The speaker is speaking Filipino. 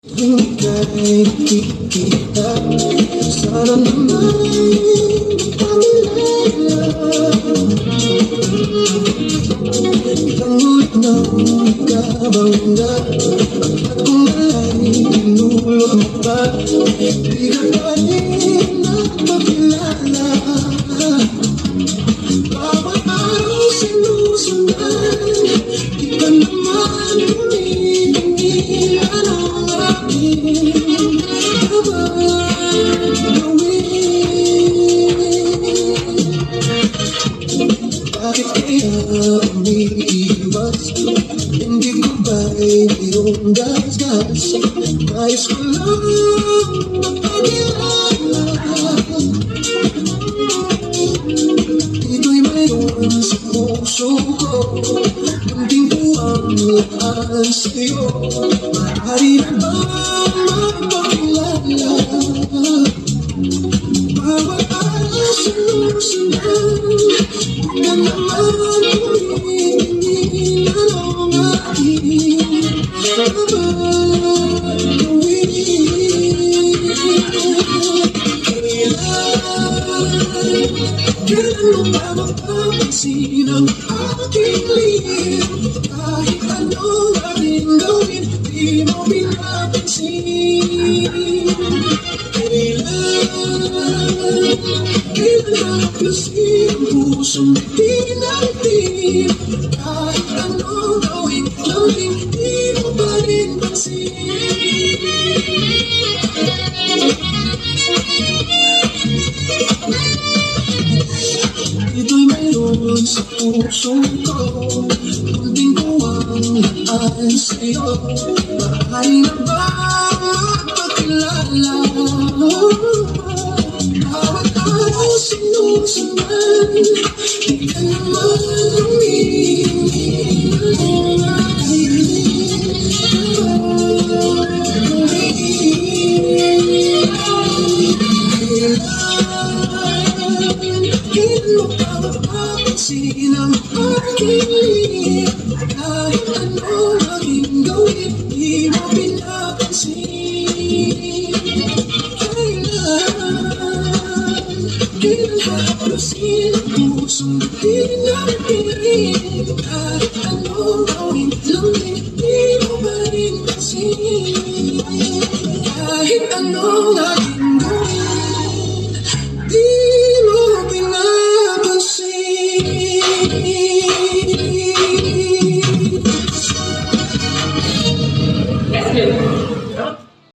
Ika'y kikita, sana naman pamilala. Ngunit nang ikabangga, at kung ala'y tinulog mo pa, di ka pa rin nagpakilala. Bawat araw sinusundan, di ka naman tumitingin. Ang aking bakit kaya umiiwas? Hindi ko ba'y mayroong gasgas? Nais ko lang magpakilala. Ito'y mayroon sa puso ko, munting ko ang lahat sa'yo. Maaari na bang magpakilala? Bawat araw sinusundan, di ka naman tumitingin. Ang aking kailan mo ba mapapansin ang aking lihim? Kahit anong aking gawin, di mo pinapansin. Kailan napapansin ang pusong tinantim? Kahit anong gawin, di mo pa rin pansin. Ito'y mayroon sa puso ko, munting ko ang laan sa'yo. Maaari na ba magpakilala? Bawat araw sinusundan, di ka naman humihingi. Ang aking kailan mo ba mapapansin ang aking lihim? Kahit anong aking gawin, di mo pinapansin. Kailan hahalusin ang pusong tinanggit? Kahit anong gawin,